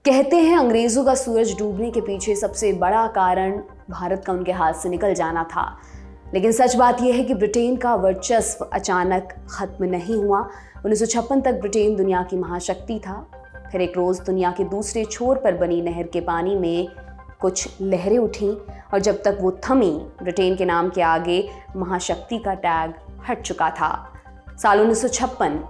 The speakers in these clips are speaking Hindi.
कहते हैं अंग्रेजों का सूरज डूबने के पीछे सबसे बड़ा कारण भारत का उनके हाथ से निकल जाना था। लेकिन सच बात यह है कि ब्रिटेन का वर्चस्व अचानक खत्म नहीं हुआ। 1956 तक ब्रिटेन दुनिया की महाशक्ति था। फिर एक रोज दुनिया के दूसरे छोर पर बनी नहर के पानी में कुछ लहरें उठीं और जब तक वो थमी, ब्रिटेन के नाम के आगे महाशक्ति का टैग हट चुका था। साल 1956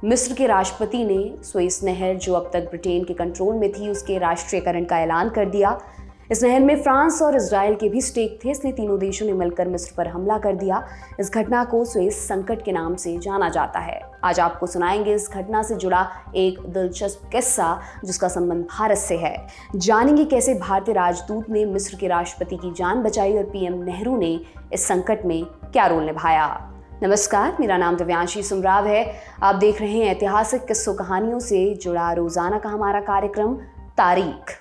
मिस्र के राष्ट्रपति ने सुएज नहर, जो अब तक ब्रिटेन के कंट्रोल में थी, उसके राष्ट्रीयकरण का ऐलान कर दिया। इस नहर में फ्रांस और इजराइल के भी स्टेक थे, इसलिए तीनों देशों ने मिलकर मिस्र पर हमला कर दिया। इस घटना को सुएज संकट के नाम से जाना जाता है। आज आपको सुनाएंगे इस घटना से जुड़ा एक दिलचस्प किस्सा जिसका संबंध भारत से है। जानेंगे कैसे भारतीय राजदूत ने मिस्र के राष्ट्रपति की जान बचाई और पीएम नेहरू ने इस संकट में क्या रोल निभाया। नमस्कार, मेरा नाम दिव्यांशी सुमराव है। आप देख रहे हैं ऐतिहासिक किस्सों कहानियों से जुड़ा रोजाना का हमारा कार्यक्रम तारीख।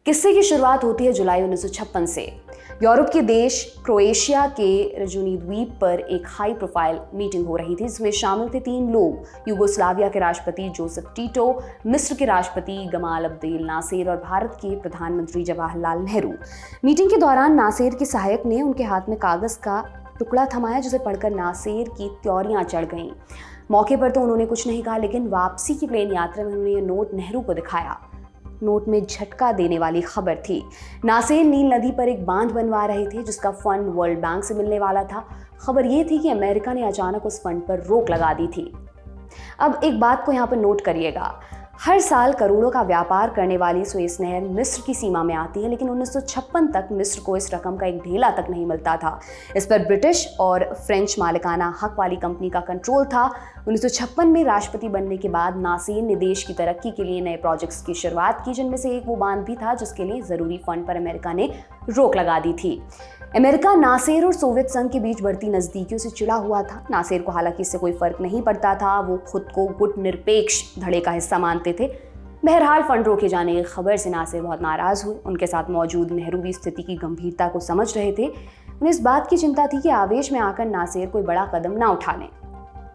किस्से की शुरुआत होती है जुलाई 1956 से। यूरोप के देश क्रोएशिया के रजूनी द्वीप पर एक हाई प्रोफाइल मीटिंग हो रही थी, जिसमें शामिल थे 3 लोग: यूगोस्लाविया के राष्ट्रपति जोसेफ टीटो, मिस्र के राष्ट्रपति गमाल अब्देल नासेर और भारत के प्रधानमंत्री जवाहरलाल नेहरू। मीटिंग के दौरान नासेर के सहायक ने उनके हाथ में कागज का टुकड़ा थमाया, जिसे पढ़कर नासेर की त्योरियां चढ़ गईं। मौके पर तो उन्होंने कुछ नहीं कहा, लेकिन वापसी की प्लेन यात्रा में उन्होंने ये नोट नेहरू को दिखाया। नोट में झटका देने वाली खबर थी। नासेर नील नदी पर एक बांध बनवा रहे थे, जिसका फंड वर्ल्ड बैंक से मिलने वाला था। खबर ये थी कि अमेरिका ने अचानक उस फंड पर रोक लगा दी थी। अब एक बात को यहाँ पर नोट करिएगा, हर साल करोड़ों का व्यापार करने वाली सुएज नहर मिस्र की सीमा में आती है, लेकिन 1956 तक मिस्र को इस रकम का एक ढेला तक नहीं मिलता था। इस पर ब्रिटिश और फ्रेंच मालिकाना हक वाली कंपनी का कंट्रोल था। 1956 में राष्ट्रपति बनने के बाद नासेर ने देश की तरक्की के लिए नए प्रोजेक्ट्स की शुरुआत की, जिनमें से एक वो बांध भी था जिसके लिए जरूरी फंड पर अमेरिका ने रोक लगा दी थी। अमेरिका नासेर और सोवियत संघ के बीच बढ़ती नजदीकियों से चिढ़ा हुआ था। नासेर को हालांकि इससे कोई फर्क नहीं पड़ता था, वो खुद को गुट निरपेक्ष धड़े का हिस्सा मानते थे। बहरहाल फंड रोके जाने की खबर से नासेर बहुत नाराज हुए। उनके साथ मौजूद नेहरू भी स्थिति की गंभीरता को समझ रहे थे। उन्हें इस बात की चिंता थी कि आवेश में आकर नासेर कोई बड़ा कदम ना उठा लें।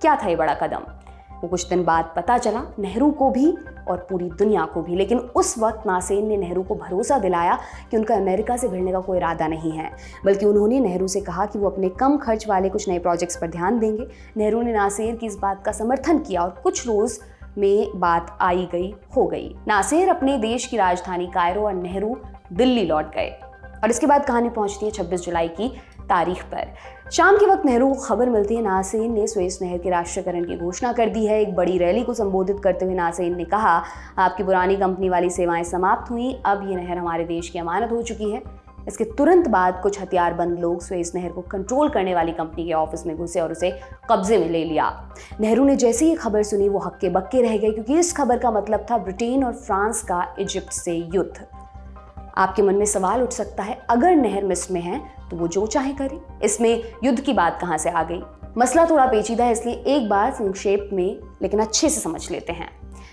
क्या था ये बड़ा कदम, वो कुछ दिन बाद पता चला, नेहरू को भी और पूरी दुनिया को भी। लेकिन उस वक्त नासेर ने नेहरू को भरोसा दिलाया कि उनका अमेरिका से भिड़ने का कोई इरादा नहीं है, बल्कि उन्होंने नेहरू से कहा कि वो अपने कम खर्च वाले कुछ नए प्रोजेक्ट्स पर ध्यान देंगे। नेहरू ने नासेर की इस बात का समर्थन किया और कुछ रोज में बात आई गई हो गई। नासेर अपने देश की राजधानी कायरो और नेहरू दिल्ली लौट गए और इसके बाद कहानी पहुंचती है 26 जुलाई की तारीख पर। शाम के वक्त नेहरू को खबर मिलती है नासेर ने सुएज नहर के राष्ट्रीयकरण की घोषणा कर दी है। एक बड़ी रैली को संबोधित करते हुए नासेर ने कहा, आपकी पुरानी कंपनी वाली सेवाएं समाप्त हुई, अब ये नहर हमारे देश की अमानत हो चुकी है। इसके तुरंत बाद कुछ हथियारबंद लोग सुएज नहर को कंट्रोल करने वाली कंपनी के ऑफिस में घुसे और उसे कब्जे में ले लिया। नेहरू ने जैसे ही खबर सुनी, वो हक्के बक्के रह गए, क्योंकि इस खबर का मतलब था ब्रिटेन और फ्रांस का इजिप्ट से युद्ध। आपके मन में सवाल उठ सकता है, अगर नहर मिस्र में है तो वो जो चाहे करे, इसमें युद्ध की बात कहां से आ गई। मसला थोड़ा पेचीदा है, इसलिए एक बार संक्षेप में लेकिन अच्छे से समझ लेते हैं।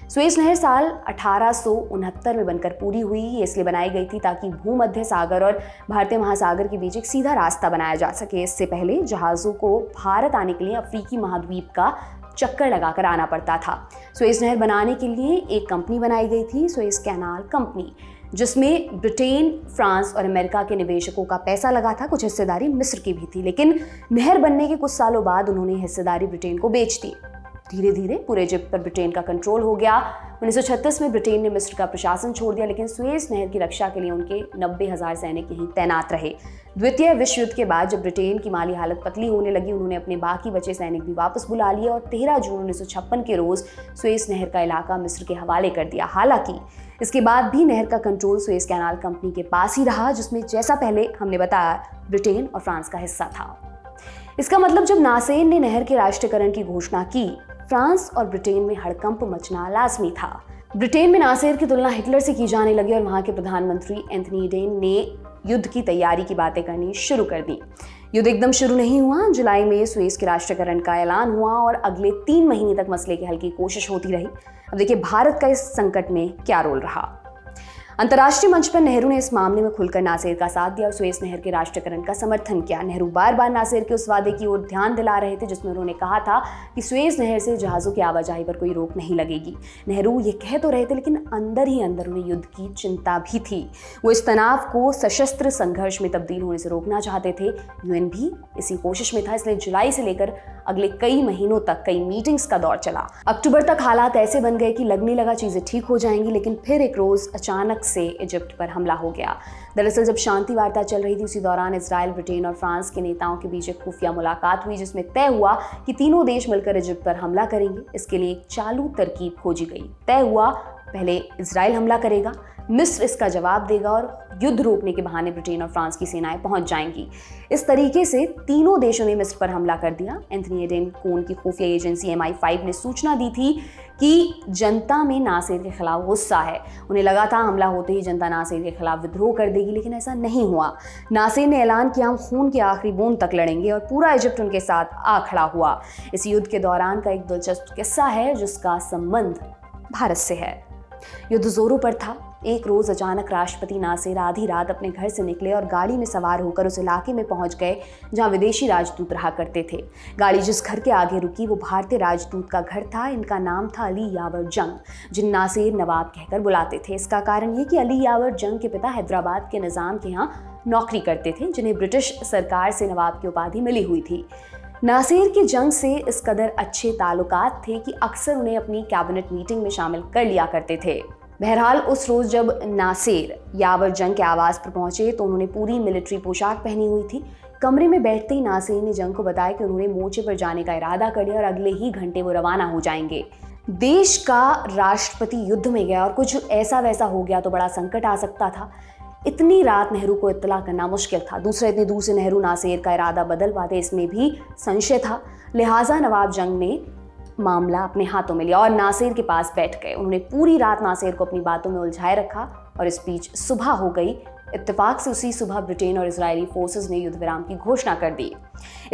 सुएज नहर साल 1869 में बनकर पूरी हुई। ये इसलिए बनाई गई थी ताकि भूमध्य सागर और भारतीय महासागर के बीच एक सीधा रास्ता बनाया जा सके। इससे पहले जहाज़ों को भारत आने के लिए अफ्रीकी महाद्वीप का चक्कर लगाकर आना पड़ता था। सुएज नहर बनाने के लिए एक कंपनी बनाई गई थी, सुएज कैनाल कंपनी, जिसमें ब्रिटेन, फ्रांस और अमेरिका के निवेशकों का पैसा लगा था। कुछ हिस्सेदारी मिस्र की भी थी, लेकिन नहर बनने के कुछ सालों बाद उन्होंने हिस्सेदारी ब्रिटेन को बेच दी। धीरे धीरे पूरे इजिप्ट पर ब्रिटेन का कंट्रोल हो गया। 1936 में ब्रिटेन ने मिस्र का प्रशासन छोड़ दिया, लेकिन सुएज नहर की रक्षा के लिए उनके 90,000 सैनिक यहीं तैनात रहे। द्वितीय विश्व युद्ध के बाद जब ब्रिटेन की माली हालत पतली होने लगी, उन्होंने अपने बाकी बचे सैनिक भी वापस बुला लिए और 13 जून 1956 के रोज सुएज नहर का इलाका मिस्र के हवाले कर दिया। हालांकि इसके बाद भी नहर का कंट्रोल सुएज कैनाल कंपनी के पास ही रहा, जिसमें जैसा पहले हमने बताया ब्रिटेन और फ्रांस का हिस्सा था। इसका मतलब जब नासेर ने नहर के राष्ट्रीयकरण की घोषणा की, फ्रांस और ब्रिटेन में हड़कंप मचना लाजमी था। ब्रिटेन में नासेर की तुलना हिटलर से की जाने लगी और वहां के प्रधानमंत्री एंथनी डेन ने युद्ध की तैयारी की बातें करनी शुरू कर दी। युद्ध एकदम शुरू नहीं हुआ। जुलाई में सुएज के राष्ट्रीयकरण का ऐलान हुआ और अगले 3 महीने तक मसले के हल की कोशिश होती रही। अब देखिए भारत का इस संकट में क्या रोल रहा। अंतर्राष्ट्रीय मंच पर नेहरू ने इस मामले में खुलकर नासिर का साथ दिया और सुएज नहर के राष्ट्रीयकरण का समर्थन किया। नेहरू बार बार नासिर के उस वादे की ओर ध्यान दिला रहे थे जिसमें उन्होंने कहा था कि सुएज नहर से जहाज़ों की आवाजाही पर कोई रोक नहीं लगेगी। नेहरू ये कह तो रहे थे, लेकिन अंदर ही अंदर उन्हें युद्ध की चिंता भी थी। वो इस तनाव को सशस्त्र संघर्ष में तब्दील होने से रोकना चाहते थे। यूएन भी इसी कोशिश में था, इसलिए जुलाई से लेकर अगले कई महीनों तक कई मीटिंग्स का दौर चला। अक्टूबर तक हालात ऐसे बन गए कि लगने लगा चीजें ठीक हो जाएंगी, लेकिन फिर एक रोज अचानक से इजिप्ट पर हमला हो गया। दरअसल जब शांति वार्ता चल रही थी उसी दौरान इजराइल, ब्रिटेन और फ्रांस के नेताओं के बीच एक खुफिया मुलाकात हुई जिसमें तय हुआ कि तीनों देश मिलकर इजिप्ट पर हमला करेंगे। इसके लिए एक चालू तरकीब खोजी गई। तय हुआ पहले इजराइल हमला करेगा, मिस्र इसका जवाब देगा और युद्ध रोकने के बहाने ब्रिटेन और फ्रांस की सेनाएं पहुंच जाएंगी। इस तरीके से तीनों देशों ने मिस्र पर हमला कर दिया। एंथनी एडेन कोन की खुफिया एजेंसी MI5 ने सूचना दी थी कि जनता में नासिर के खिलाफ गुस्सा है। उन्हें लगा था हमला होते ही जनता नासिर के खिलाफ विद्रोह कर देगी, लेकिन ऐसा नहीं हुआ। नासिर ने ऐलान किया हम खून के आखिरी बूंद तक लड़ेंगे और पूरा इजिप्ट उनके साथ आ खड़ा हुआ। इस युद्ध के दौरान का एक दिलचस्प किस्सा है जिसका संबंध भारत से है। युद्ध जोरों पर था। एक रोज अचानक राष्ट्रपति नासिर आधी रात अपने घर से निकले और गाड़ी में सवार होकर उस इलाके में पहुंच गए जहां विदेशी राजदूत रहा करते थे। गाड़ी जिस घर के आगे रुकी वो भारतीय राजदूत का घर था। इनका नाम था अली यावर जंग, जिन नासिर नवाब कहकर बुलाते थे। इसका कारण ये कि अली यावर जंग के पिता हैदराबाद के निजाम के यहाँ नौकरी करते थे, जिन्हें ब्रिटिश सरकार से नवाब की उपाधि मिली हुई थी। नासिर के जंग से इस कदर अच्छे ताल्लुकात थे कि अक्सर उन्हें अपनी कैबिनेट मीटिंग में शामिल कर लिया करते थे। बहरहाल उस रोज जब नासिर यावर जंग के आवास पर पहुंचे तो उन्होंने पूरी मिलिट्री पोशाक पहनी हुई थी। कमरे में बैठते ही नासिर ने जंग को बताया कि उन्होंने मोर्चे पर जाने का इरादा कर लिया और अगले ही घंटे वो रवाना हो जाएंगे। देश का राष्ट्रपति युद्ध में गया और कुछ ऐसा वैसा हो गया तो बड़ा संकट आ सकता था। इतनी रात नेहरू को इत्तला करना मुश्किल था। दूसरा, इतनी दूर से नेहरू नासिर का इरादा बदल पाते इसमें भी संशय था। लिहाजा नवाब जंग ने मामला अपने हाथों में लिया और नासिर के पास बैठ गए। उन्होंने पूरी रात नासिर को अपनी बातों में उलझाए रखा और इस बीच सुबह हो गई। इत्तेफाक से उसी सुबह ब्रिटेन और इजरायली फोर्सेस ने युद्ध विराम की घोषणा कर दी।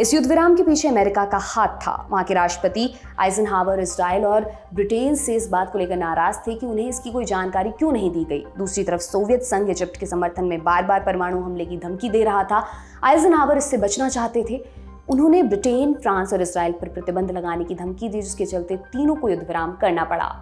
इस युद्ध विराम के पीछे अमेरिका का हाथ था। वहां के राष्ट्रपति आइजनहावर इजराइल और ब्रिटेन से इस बात को लेकर नाराज थे कि उन्हें इसकी कोई जानकारी क्यों नहीं दी गई। दूसरी तरफ सोवियत संघ इजिप्ट के समर्थन में बार बार परमाणु हमले की धमकी दे रहा था। आइजनहावर इससे बचना चाहते थे। उन्होंने ब्रिटेन, फ्रांस और इजराइल पर प्रतिबंध लगाने की धमकी दी, जिसके चलते तीनों को युद्ध विराम करना पड़ा।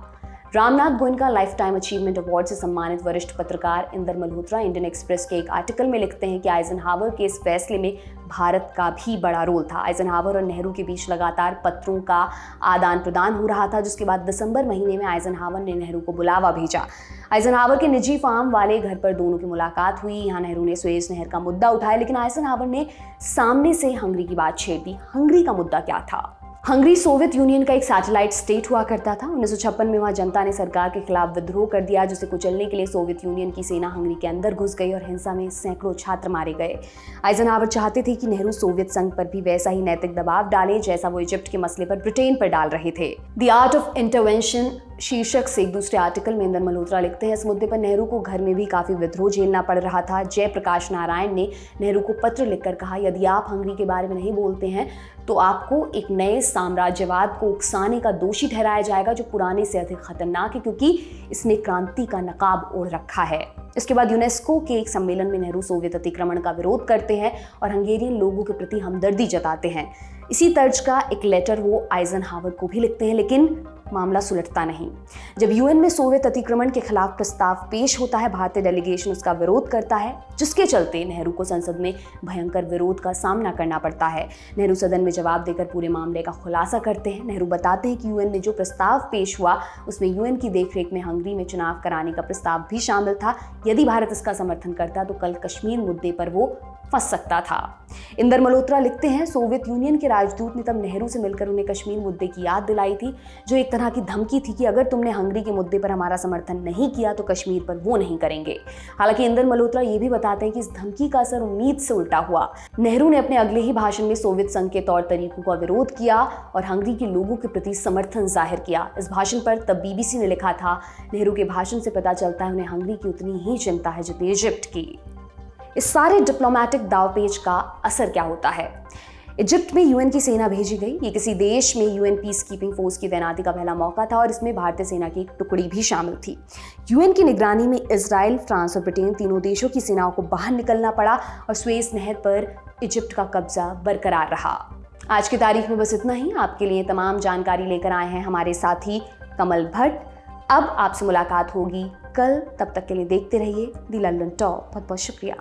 Ramnath Goenka life time achievement award से सम्मानित वरिष्ठ पत्रकार इंदर मल्होत्रा इंडियन एक्सप्रेस के एक आर्टिकल में लिखते हैं कि आइजनहावर के इस फैसले में भारत का भी बड़ा रोल था। आइजनहावर और नेहरू के बीच लगातार पत्रों का आदान प्रदान हो रहा था, जिसके बाद दिसंबर महीने में आइजनहावर ने नेहरू को बुलावा भेजा। आइजनहावर के निजी फार्म वाले घर पर दोनों की मुलाकात हुई। यहाँ नेहरू ने सुएज नहर का मुद्दा उठाया, लेकिन आइजनहावर ने सामने से हंगरी की बात छेड़ दी। हंगरी का मुद्दा क्या था? हंगरी सोवियत यूनियन का एक सैटेलाइट स्टेट हुआ करता था। 1956 में वहाँ जनता ने सरकार के खिलाफ विद्रोह कर दिया, जिसे कुचलने के लिए सोवियत यूनियन की सेना हंगरी के अंदर घुस गई और हिंसा में सैकड़ों छात्र मारे गए। आइजनहावर चाहते थे कि नेहरू सोवियत संघ पर भी वैसा ही नैतिक दबाव डाले जैसा वो इजिप्ट के मसले पर ब्रिटेन पर डाल रहे थे। द आर्ट ऑफ इंटरवेंशन शीर्षक से एक दूसरे आर्टिकल में इंदर मल्होत्रा लिखते हैं, इस मुद्दे पर नेहरू को घर में भी काफी विद्रोह झेलना पड़ रहा था। जयप्रकाश नारायण ने नेहरू को पत्र लिखकर कहा, यदि आप हंगरी के बारे में नहीं बोलते हैं तो आपको एक नए साम्राज्यवाद को उकसाने का दोषी ठहराया जाएगा, जो पुराने से अधिक खतरनाक है क्योंकि इसने क्रांति का नकाब ओढ़ रखा है। इसके बाद यूनेस्को के एक सम्मेलन में नेहरू सोवियत अतिक्रमण का विरोध करते हैं और हंगेरियन लोगों के प्रति हमदर्दी जताते हैं। इसी तर्ज का एक लेटर वो आइजनहावर को भी लिखते हैं, लेकिन मामला सुलझता नहीं। जब यूएन में सोवियत अतिक्रमण के खिलाफ प्रस्ताव पेश होता है, भारतीय डेलीगेशन उसका विरोध करता है, जिसके चलते नेहरू को संसद में भयंकर विरोध का सामना करना पड़ता है। नेहरू सदन में जवाब देकर पूरे मामले का खुलासा करते हैं। नेहरू बताते हैं कि यूएन में जो प्रस्ताव पेश हुआ उसमें यूएन की देखरेख में हंगरी में चुनाव कराने का प्रस्ताव भी शामिल था। यदि भारत इसका समर्थन करता तो कल कश्मीर मुद्दे पर वो फंस सकता था। इंदर मल्होत्रा लिखते हैं, सोवियत यूनियन के राजदूत ने तब नेहरू से मिलकर उन्हें कश्मीर मुद्दे की याद दिलाई थी, जो एक तरह की धमकी थी कि अगर तुमने हंगरी के मुद्दे पर हमारा समर्थन नहीं किया तो कश्मीर पर वो नहीं करेंगे। हालांकि इंदर मल्होत्रा ये भी बताते हैं कि इस धमकी का असर उम्मीद से उल्टा हुआ। नेहरू ने अपने अगले ही भाषण में सोवियत संघ के तौर तरीकों का विरोध किया और हंगरी के लोगों के प्रति समर्थन जाहिर किया। इस भाषण पर तब बीबीसी ने लिखा था, नेहरू के भाषण से पता चलता है उन्हें हंगरी की उतनी ही चिंता है जितनी इजिप्ट की। इस सारे डिप्लोमैटिक दावपेच का असर क्या होता है? इजिप्ट में यूएन की सेना भेजी गई। ये किसी देश में यूएन पीस कीपिंग फोर्स की तैनाती का पहला मौका था और इसमें भारतीय सेना की एक टुकड़ी भी शामिल थी। यूएन की निगरानी में इजराइल, फ्रांस और ब्रिटेन तीनों देशों की सेनाओं को बाहर निकलना पड़ा और सुएज नहर पर इजिप्ट का कब्जा बरकरार रहा। आज की तारीख में बस इतना ही। आपके लिए तमाम जानकारी लेकर आए हैं हमारे साथी कमल भट्ट। अब आपसे मुलाकात होगी कल, तब तक के लिए देखते रहिए दी लंदन टॉप। बहुत बहुत शुक्रिया।